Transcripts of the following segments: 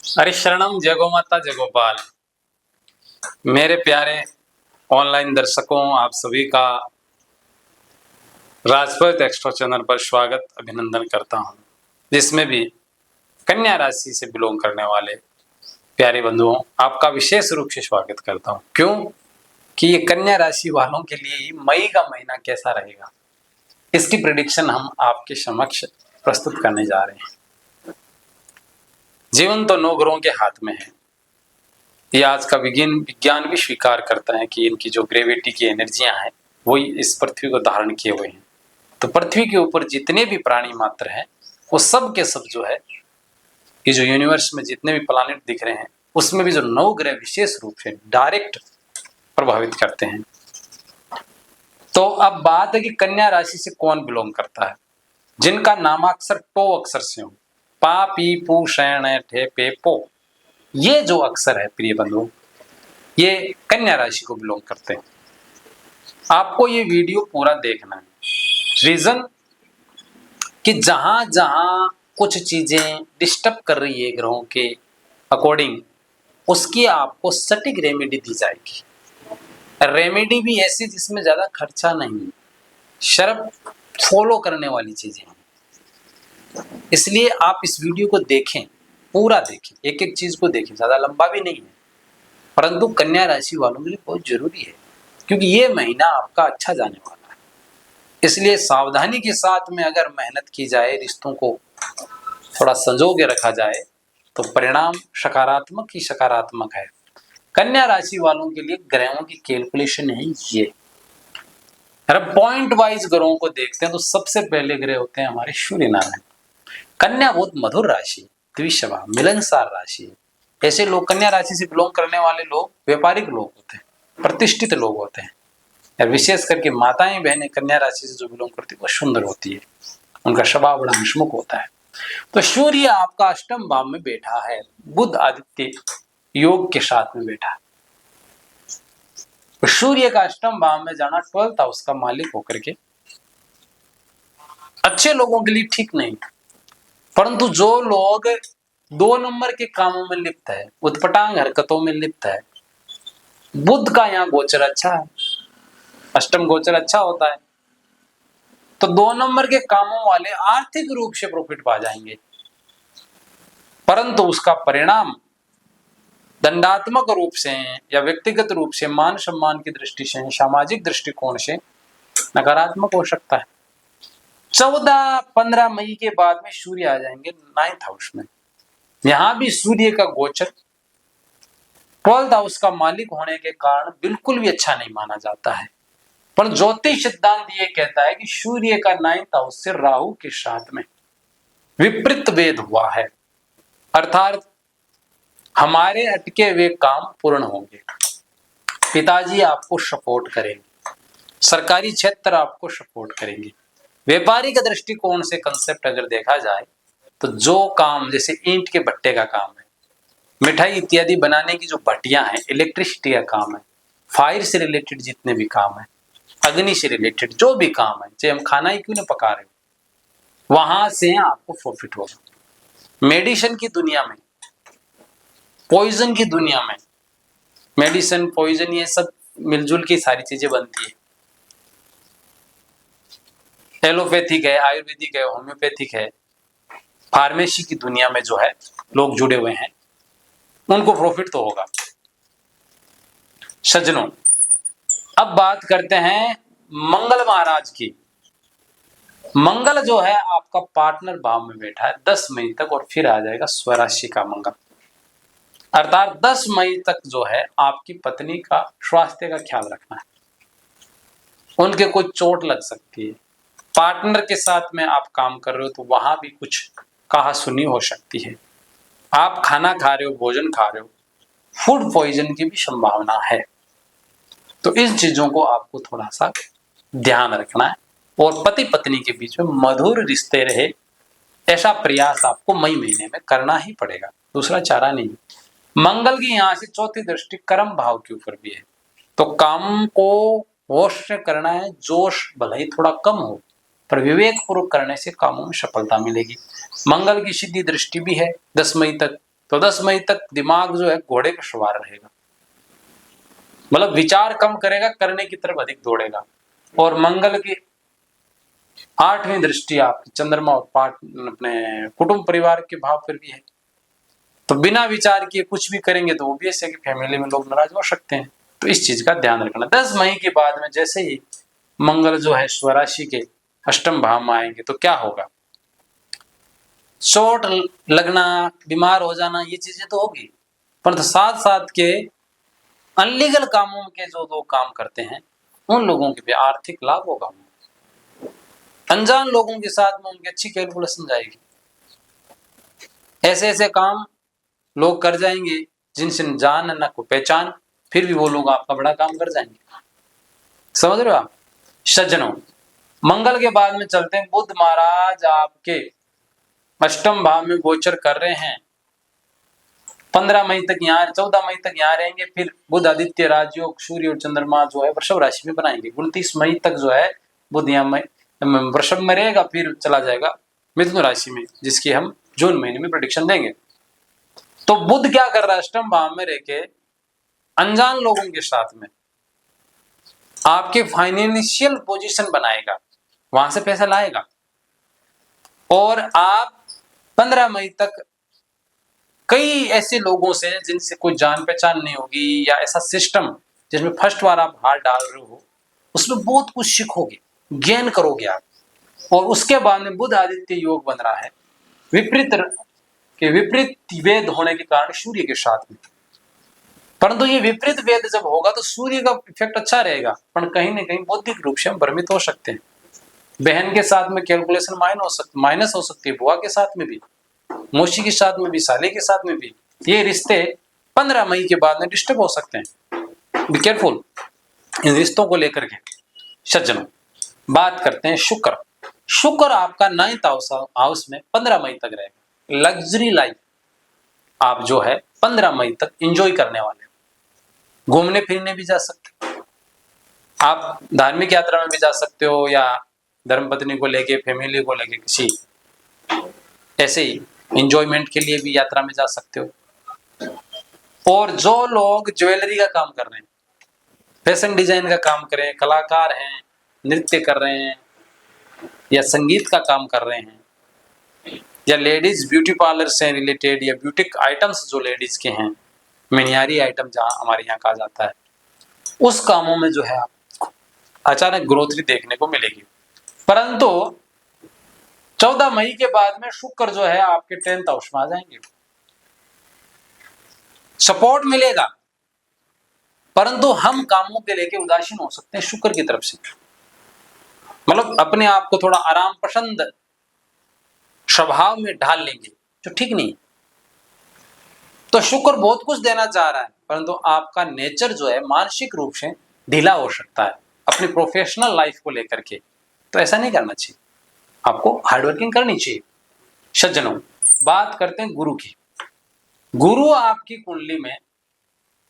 अरे शरणम जय गो माता जय गोपाल। मेरे प्यारे ऑनलाइन दर्शकों, आप सभी का राजपथ एक्स्ट्रा चैनल पर स्वागत अभिनंदन करता हूं, जिसमें भी कन्या राशि से बिलोंग करने वाले प्यारे बंधुओं आपका विशेष रूप से स्वागत करता हूं। क्यों कि ये कन्या राशि वालों के लिए ही मई का महीना कैसा रहेगा, इसकी प्रेडिक्शन हम आपके समक्ष प्रस्तुत करने जा रहे हैं। जीवन तो 9 ग्रहों के हाथ में है। ये आज का विज्ञान भी स्वीकार करता है कि इनकी जो ग्रेविटी की एनर्जियां हैं वही इस पृथ्वी को धारण किए हुए हैं। तो पृथ्वी के ऊपर जितने भी प्राणी मात्र हैं वो सब के सब जो है, ये जो यूनिवर्स में जितने भी प्लैनेट दिख रहे हैं उसमें भी जो 9 ग्रह विशेष रूप से डायरेक्ट प्रभावित करते हैं। तो अब बात है कि कन्या राशि से कौन बिलोंग करता है, जिनका नामाक्षर टो अक्षर से हो, पा पी पू शैण ठे पे पो, ये जो अक्षर है प्रिय बंधुओं, ये कन्या राशि को बिलोंग करते हैं। आपको ये वीडियो पूरा देखना है। रीजन कि जहां जहां कुछ चीजें डिस्टर्ब कर रही है ग्रहों के अकॉर्डिंग, उसकी आपको सटीक रेमेडी दी जाएगी। रेमेडी भी ऐसी जिसमें ज्यादा खर्चा नहीं, शर्त फॉलो करने वाली चीजें हैं। इसलिए आप इस वीडियो को देखें, पूरा देखें, एक एक चीज को देखें। ज्यादा लंबा भी नहीं है, परंतु कन्या राशि वालों के लिए बहुत जरूरी है, क्योंकि ये महीना आपका अच्छा जाने वाला है। इसलिए सावधानी के साथ में अगर मेहनत की जाए, रिश्तों को थोड़ा संजो के रखा जाए, तो परिणाम सकारात्मक ही सकारात्मक है। कन्या राशि वालों के लिए ग्रहों की कैलकुलेशन है ये। अगर पॉइंट वाइज ग्रहों को देखते हैं तो सबसे पहले ग्रह होते हैं हमारे सूर्य नारायण। कन्या बहुत मधुर राशि, द्विशवा मिलनसार राशि है। ऐसे लोग, कन्या राशि से बिलोंग करने वाले लोग व्यापारिक लोग होते हैं, प्रतिष्ठित लोग होते हैं। विशेष करके माताएं बहनें कन्या राशि से जो बिलोंग करती है वो सुंदर होती है, उनका स्वभाव बड़ा हंसमुख होता है। तो सूर्य आपका अष्टम भाव में बैठा है, बुध आदित्य योग के साथ में बैठा है। तो सूर्य का अष्टम भाव में जाना 12th हाउस का मालिक होकर के अच्छे लोगों के लिए ठीक नहीं, परंतु जो लोग 2 नंबर के कामों में लिप्त है, उत्पटांग हरकतों में लिप्त है, बुध का यहाँ गोचर अच्छा है, अष्टम गोचर अच्छा होता है, तो 2 नंबर के कामों वाले आर्थिक रूप से प्रॉफिट पा जाएंगे, परंतु उसका परिणाम दंडात्मक रूप से या व्यक्तिगत रूप से, मान सम्मान की दृष्टि से, सामाजिक दृष्टिकोण से नकारात्मक हो सकता है। 14-15 मई के बाद में सूर्य आ जाएंगे 9th हाउस में। यहां भी सूर्य का गोचर 12th हाउस का मालिक होने के कारण बिल्कुल भी अच्छा नहीं माना जाता है, पर ज्योतिष सिद्धांत ये कहता है कि सूर्य का 9th हाउस से राहु के साथ में विपरीत वेद हुआ है, अर्थात हमारे अटके हुए काम पूर्ण होंगे, पिताजी आपको सपोर्ट करेंगे, सरकारी क्षेत्र आपको सपोर्ट करेंगे। व्यापारी के दृष्टिकोण से कंसेप्ट अगर देखा जाए तो जो काम, जैसे ईंट के भट्टे का काम है, मिठाई इत्यादि बनाने की जो भट्टियां हैं, इलेक्ट्रिसिटी का काम है, फायर से रिलेटेड जितने भी काम है, अग्नि से रिलेटेड जो भी काम है, चाहे हम खाना ही क्यों ना पका रहे हो, वहां से आपको प्रॉफिट होगा। मेडिसिन की दुनिया में, पॉइजन की दुनिया में, मेडिसिन पॉइजन ये सब मिलजुल की सारी चीजें बनती है। एलोपैथिक है, आयुर्वेदिक है, होम्योपैथिक है, फार्मेसी की दुनिया में जो है लोग जुड़े हुए हैं, उनको प्रॉफिट तो होगा। सज्जनों, अब बात करते हैं मंगल महाराज की। मंगल जो है आपका पार्टनर भाव में बैठा है 10 मई तक, और फिर आ जाएगा स्वराशि का मंगल, अर्थात 10 मई तक जो है आपकी पत्नी का स्वास्थ्य का ख्याल रखना है, उनके कोई चोट लग सकती है। पार्टनर के साथ में आप काम कर रहे हो तो वहां भी कुछ कहा सुनी हो सकती है। आप खाना खा रहे हो, भोजन खा रहे हो, फूड पॉइजन की भी संभावना है। तो इन चीजों को आपको थोड़ा सा ध्यान रखना है, और पति पत्नी के बीच में मधुर रिश्ते रहे, ऐसा प्रयास आपको मई महीने में करना ही पड़ेगा, दूसरा चारा नहीं। मंगल की यहां से चौथी दृष्टि कर्म भाव के ऊपर भी है, तो काम को होश से करना है, जोश भले ही थोड़ा कम हो, पर विवेक पूर्वक करने से कामों में सफलता मिलेगी। मंगल की सीधी दृष्टि भी है 10 मई तक, तो 10 मई तक दिमाग जो है घोड़े पर सवार रहेगा, मतलब विचार कम करेगा, करने की तरफ अधिक दौड़ेगा। और मंगल की 8वीं दृष्टि आपकी चंद्रमा और अपने कुटुंब परिवार के भाव पर भी है, तो बिना विचार किए कुछ भी करेंगे तो वो भी ऐसे कि फैमिली में लोग नाराज हो सकते हैं। तो इस चीज का ध्यान रखना। 10 मई के बाद में जैसे ही मंगल जो है स्वराशि के अष्टम भाव में आएंगे तो क्या होगा, चोट लगना, बीमार हो जाना, ये चीजें तो होगी, परंतु साथ साथ के अनलीगल कामों के जो लोग काम करते हैं उन लोगों के भी आर्थिक लाभ होगा। अनजान लोगों के साथ में उनकी अच्छी कैलकुलेशन जाएगी, ऐसे ऐसे काम लोग कर जाएंगे जिनसे न जान न को पहचान, फिर भी वो लोग आपका बड़ा काम कर जाएंगे। समझ रहे हो आप सज्जनों। मंगल के बाद में चलते हैं, बुध महाराज आपके अष्टम भाव में गोचर कर रहे हैं। 15 मई तक यहाँ, 14 मई तक यहाँ रहेंगे, फिर बुध आदित्य राजयोग सूर्य और चंद्रमा जो है वृषभ राशि में बनाएंगे। 29 मई तक जो है बुध यहाँ वृषभ में रहेगा, फिर चला जाएगा मिथुन राशि में, जिसकी हम जून महीने में प्रेडिक्शन देंगे। तो बुध क्या कर रहा है, अष्टम भाव में रहके अनजान लोगों के साथ में आपके फाइनेंशियल पोजीशन बनाएगा, वहां से पैसा लाएगा। और आप 15 मई तक कई ऐसे लोगों से जिनसे कोई जान पहचान नहीं होगी, या ऐसा सिस्टम जिसमें फर्स्ट बार आप हाथ डाल रहे हो, उसमें बहुत कुछ सीखोगे, गेन करोगे आप। और उसके बाद में बुध आदित्य योग बन रहा है विपरीत के विपरीत वेद होने के कारण सूर्य के साथ में, परंतु ये विपरीत वेद जब होगा तो सूर्य का इफेक्ट अच्छा रहेगा, पर कहीं ना कहीं बौद्धिक रूप से हम भ्रमित हो सकते हैं। बहन के साथ में कैलकुलेशन माइनस हो सकती है, बुआ के साथ में भी, मौसी के साथ में भी, साले के साथ में भी। ये रिश्ते 15 मई के बाद में डिस्टर्ब हो सकते हैं, बी केयरफुल इन रिश्तों को लेकर के। सज्जनों, बात करते हैं शुक्र। शुक्र आपका 9th हाउस में 15 मई तक रहेगा। लग्जरी लाइफ आप जो है 15 मई तक एंजॉय करने वाले हो। घूमने फिरने भी जा सकते हो, आप धार्मिक यात्रा में भी जा सकते हो, या धर्मपत्नी को लेके, फैमिली को लेके किसी ऐसे ही एंजॉयमेंट के लिए भी यात्रा में जा सकते हो। और जो लोग ज्वेलरी का काम कर रहे हैं, फैशन डिजाइन का काम कर रहे हैं, कलाकार हैं, नृत्य कर रहे हैं, या संगीत का काम कर रहे हैं, या लेडीज ब्यूटी पार्लर से रिलेटेड, या ब्यूटिक आइटम्स जो लेडीज के हैं, मनिहारी आइटम जहां हमारे यहाँ कहा जाता है, उस कामों में जो है आपको अचानक ग्रोथ देखने को मिलेगी। परंतु 14 मई के बाद में शुक्र जो है आपके 10th हाउस में आ जाएंगे। सपोर्ट मिलेगा, परंतु हम कामों के लेके उदासीन हो सकते हैं शुक्र की तरफ से, मतलब अपने आप को थोड़ा आराम पसंद स्वभाव में ढाल लेंगे, जो ठीक नहीं। तो शुक्र बहुत कुछ देना चाह रहा है, परंतु आपका नेचर जो है मानसिक रूप से ढीला हो सकता है अपनी प्रोफेशनल लाइफ को लेकर के। तो ऐसा नहीं करना चाहिए, आपको हार्डवर्किंग करनी चाहिए। सज्जनों, बात करते हैं गुरु की। गुरु आपकी कुंडली में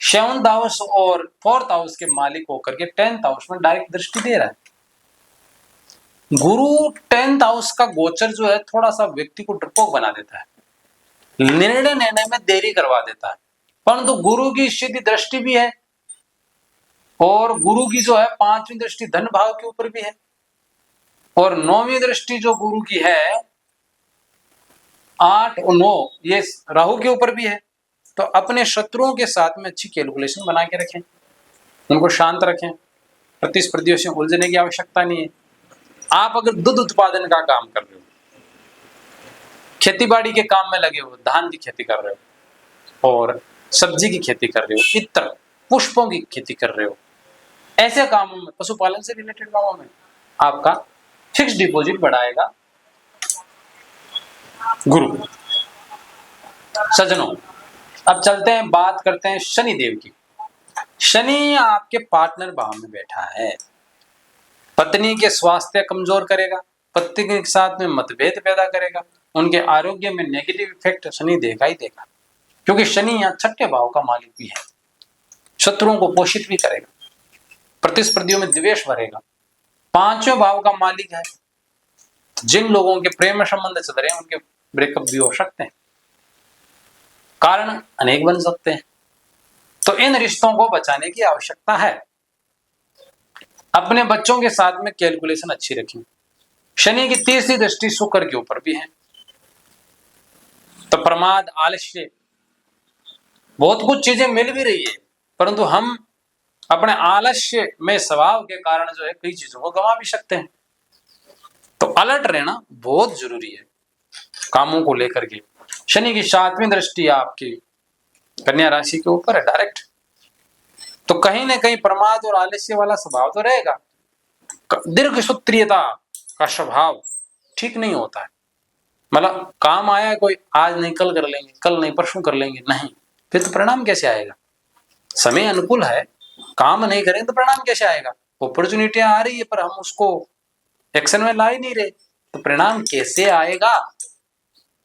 7th हाउस और 4th हाउस के मालिक होकर के 10th हाउस में डायरेक्ट दृष्टि दे रहा है। गुरु 10th हाउस का गोचर जो है थोड़ा सा व्यक्ति को डरपोक बना देता है, निर्णय लेने में देरी करवा देता है, परंतु गुरु की सीधी दृष्टि भी है, और गुरु की जो है 5वीं दृष्टि धन भाव के ऊपर भी है, और 9वीं दृष्टि जो गुरु की है 8 और 9 ये राहु के ऊपर भी है। तो अपने शत्रुओं के साथ में अच्छी कैलकुलेशन बना के रखें, उनको शांत रखें, प्रतिस्पर्धियों से उलझने की आवश्यकता नहीं है। आप अगर दूध उत्पादन का काम कर रहे हो, खेती बाड़ी के काम में लगे हो, धान की खेती कर रहे हो, और सब्जी की खेती कर रहे हो, इत्र पुष्पों की खेती कर रहे हो, ऐसे कामों में, पशुपालन से रिलेटेड कामों में आपका फिक्स डिपॉजिट बढ़ाएगा गुरु। सज्जनों, अब चलते हैं, बात करते हैं शनि देव की। शनि आपके पार्टनर भाव में बैठा है, पत्नी के स्वास्थ्य कमजोर करेगा, पत्नी के साथ में मतभेद पैदा करेगा, उनके आरोग्य में नेगेटिव इफेक्ट शनि देगा ही देगा, क्योंकि शनि यहाँ 6ठे भाव का मालिक भी है। शत्रुओं को पोषित भी करेगा, प्रतिस्पर्धियों में द्वेष भरेगा, 5वें भाव का मालिक है। जिन लोगों के प्रेम संबंध चल रहे हैं उनके ब्रेकअप भी हो सकते हैं, कारण अनेक बन सकते हैं। तो इन रिश्तों को बचाने की आवश्यकता है। अपने बच्चों के साथ में कैलकुलेशन अच्छी रखें। शनि की तीसरी दृष्टि शुक्र के ऊपर भी है, तो प्रमाद, आलस्य, बहुत कुछ चीजें मिल भी रही है, परंतु हम अपने आलस्य में स्वभाव के कारण जो है कई चीजों को गंवा भी सकते हैं। तो अलर्ट रहना बहुत जरूरी है कामों को लेकर के। शनि की सातवीं दृष्टि आपकी कन्या राशि के ऊपर है डायरेक्ट, तो कहीं ना कहीं प्रमाद और आलस्य वाला स्वभाव तो रहेगा। दीर्घ सूत्रीयता का स्वभाव ठीक नहीं होता है, मतलब काम आया है कोई, आज नहीं कल कर लेंगे, कल नहीं परसों कर लेंगे, नहीं, फिर तो परिणाम कैसे आएगा? समय अनुकूल है, काम नहीं करेंगे तो परिणाम कैसे आएगा? अपॉर्चुनिटियां आ रही है पर हम उसको एक्शन में ला ही नहीं रहे, तो परिणाम कैसे आएगा?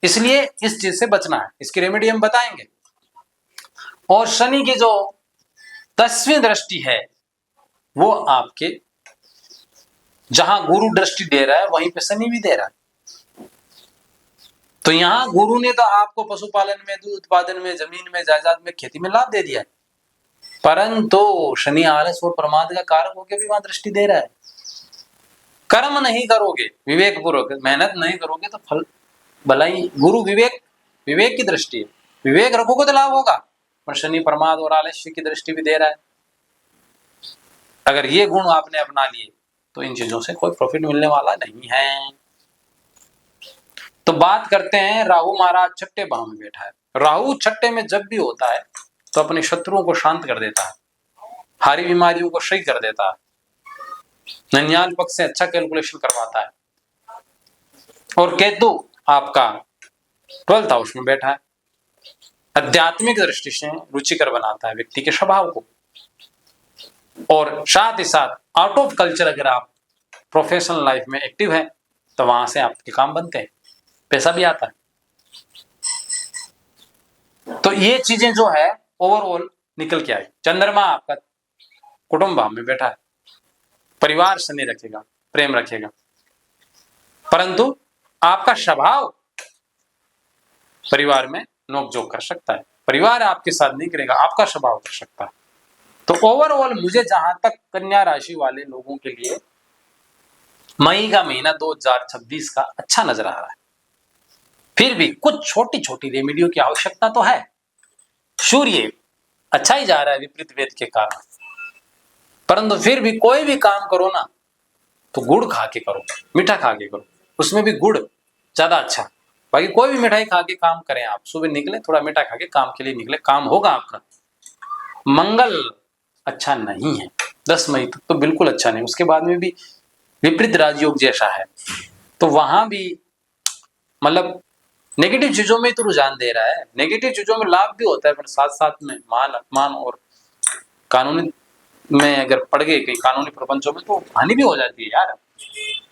इसलिए इस चीज से बचना है, इसकी रेमेडी हम बताएंगे। और शनि की जो 10वीं दृष्टि है वो आपके जहां गुरु दृष्टि दे रहा है वहीं पे शनि भी दे रहा है। तो यहां गुरु ने तो आपको पशुपालन में, दूध उत्पादन में, जमीन में, जायदाद में, खेती में लाभ दे दिया है, परंतु शनि आलस और प्रमाद का कारक होकर भी वहां दृष्टि दे रहा है। कर्म नहीं करोगे, विवेक पूर्वक मेहनत नहीं करोगे तो फल भलाई, गुरु विवेक, विवेक की दृष्टि है, विवेक रखोगे तो लाभ होगा, पर शनि प्रमाद और आलस्य की दृष्टि भी दे रहा है। अगर ये गुण आपने अपना लिए तो इन चीजों से कोई प्रॉफिट मिलने वाला नहीं है। तो बात करते हैं, राहु महाराज छठे भाव में बैठा है। राहु छठे में जब भी होता है तो अपने शत्रुओं को शांत कर देता है, हारी बीमारियों को सही कर देता है, ननियाल पक्ष से अच्छा कैलकुलेशन करवाता है। और केतु आपका 12th हाउस में बैठा है, आध्यात्मिक दृष्टि से रुचिकर बनाता है व्यक्ति के स्वभाव को, और साथ ही साथ आउट ऑफ कल्चर अगर आप प्रोफेशनल लाइफ में एक्टिव है तो वहां से आपके काम बनते हैं, पैसा भी आता है। तो ये चीजें जो है ओवरऑल निकल के आई। चंद्रमा आपका कुटुंब भाव में बैठा है, परिवार शनि रखेगा, प्रेम रखेगा, परंतु आपका स्वभाव परिवार में नोकझोंक कर सकता है, परिवार आपके साथ नहीं करेगा, आपका स्वभाव कर सकता है। तो ओवरऑल मुझे जहां तक कन्या राशि वाले लोगों के लिए मई का महीना 2026 का अच्छा नजर आ रहा है। फिर भी कुछ छोटी छोटी रेमेडियो की आवश्यकता तो है। सूर्य अच्छा ही जा रहा है विपरीत वेद के कारण, परंतु फिर भी कोई भी काम करो ना तो गुड़ खा के करो, मीठा खा के करो, उसमें भी गुड़ ज्यादा अच्छा। बाकी कोई भी मिठाई खा के काम करें, आप सुबह निकले थोड़ा मीठा खा के काम के लिए निकले, काम होगा आपका। मंगल अच्छा नहीं है, 10 मई तक तो बिल्कुल अच्छा नहीं, उसके बाद में भी विपरीत राजयोग जैसा है, तो वहां भी मतलब नेगेटिव चीजों में तो रुझान दे रहा है। नेगेटिव चीजों में लाभ भी होता है, पर साथ साथ में मान अपमान और कानूनी में अगर पड़ गए कहीं कानूनी प्रपंचों में तो हानि भी हो जाती है यार।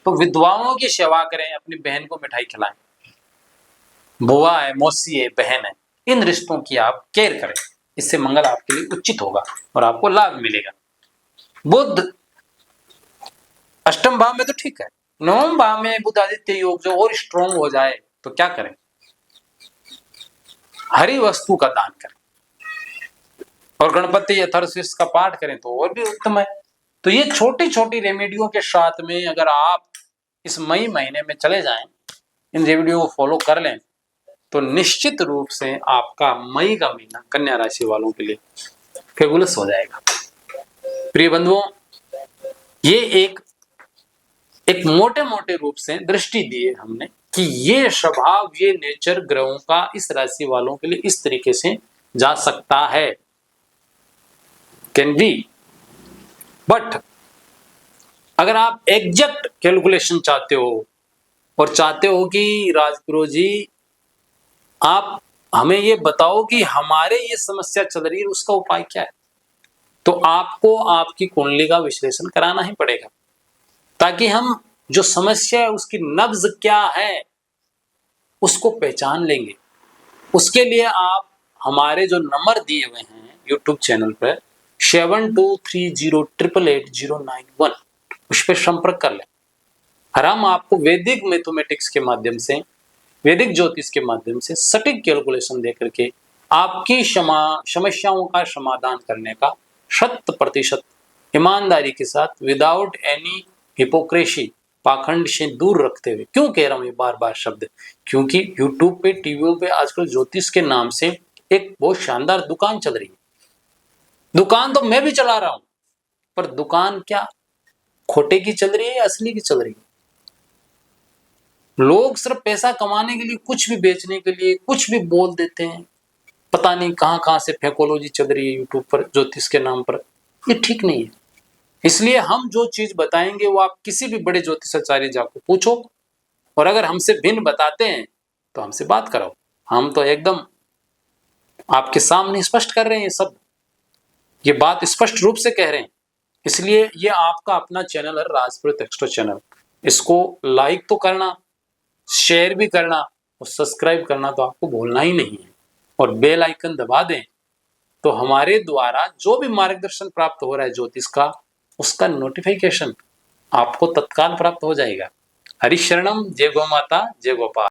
तो विधवाओं की सेवा करें, अपनी बहन को मिठाई खिलाएं, बुआ है, मौसी है, बहन है, इन रिश्तों की आप केयर करें, इससे मंगल आपके लिए उचित होगा और आपको लाभ मिलेगा। बुध अष्टम भाव में तो ठीक है, नवम भाव में बुध आदित्य योग जो और स्ट्रॉन्ग हो जाए तो क्या करें? हरी वस्तु का दान करें और गणपति अथर्वशीर्ष का पाठ करें तो और भी उत्तम है। तो ये छोटी छोटी रेमेडियो के साथ में अगर आप इस मई महीने में चले जाएं, इन रेमेडियो को फॉलो कर लें, तो निश्चित रूप से आपका मई का महीना कन्या राशि वालों के लिए फेबुलस हो जाएगा। प्रिय बंधुओं, ये एक मोटे मोटे रूप से दृष्टि दी है हमने कि ये स्वभाव, ये नेचर ग्रहों का इस राशि वालों के लिए इस तरीके से जा सकता है, कैन बी। बट अगर आप एग्जैक्ट कैलकुलेशन चाहते हो और चाहते हो कि राजगुरु जी आप हमें ये बताओ कि हमारे ये समस्या चल रही है उसका उपाय क्या है, तो आपको आपकी कुंडली का विश्लेषण कराना ही पड़ेगा, ताकि हम जो समस्या है उसकी नब्ज क्या है उसको पहचान लेंगे। उसके लिए आप हमारे जो नंबर दिए हुए हैं यूट्यूब चैनल पर 7230888091 उस पर संपर्क कर लें, और हम आपको वैदिक मैथमेटिक्स के माध्यम से, वैदिक ज्योतिष के माध्यम से सटीक कैलकुलेशन दे करके आपकी समस्याओं का समाधान करने का 100% ईमानदारी के साथ, विदाउट एनी हिपोक्रेसी, पाखंड से दूर रखते हुए। क्यों कह रहा हूं ये बार बार शब्द? क्योंकि यूट्यूब पे, टीवी पे आजकल ज्योतिष के नाम से एक बहुत शानदार दुकान चल रही है। दुकान तो मैं भी चला रहा हूं, पर दुकान क्या खोटे की चल रही है या असली की चल रही है? लोग सिर्फ पैसा कमाने के लिए, कुछ भी बेचने के लिए कुछ भी बोल देते हैं। पता नहीं कहां कहां से फेकोलॉजी चल रही है यूट्यूब पर ज्योतिष के नाम पर। ये ठीक नहीं है। इसलिए हम जो चीज बताएंगे वो आप किसी भी बड़े ज्योतिषाचार्य जाकर पूछो, और अगर हमसे भिन्न बताते हैं तो हमसे बात कराओ। हम तो एकदम आपके सामने स्पष्ट कर रहे हैं, ये सब, ये बात स्पष्ट रूप से कह रहे हैं। इसलिए ये आपका अपना चैनल है, राजपुरोहित एक्स्ट्रा चैनल। इसको लाइक तो करना, शेयर भी करना और सब्सक्राइब करना तो आपको भूलना ही नहीं है, और बेल आइकन दबा दें तो हमारे द्वारा जो भी मार्गदर्शन प्राप्त हो रहा है ज्योतिष का, उसका नोटिफिकेशन आपको तत्काल प्राप्त हो जाएगा। हरि शरणम, जय गौ माता, जय गोपाल।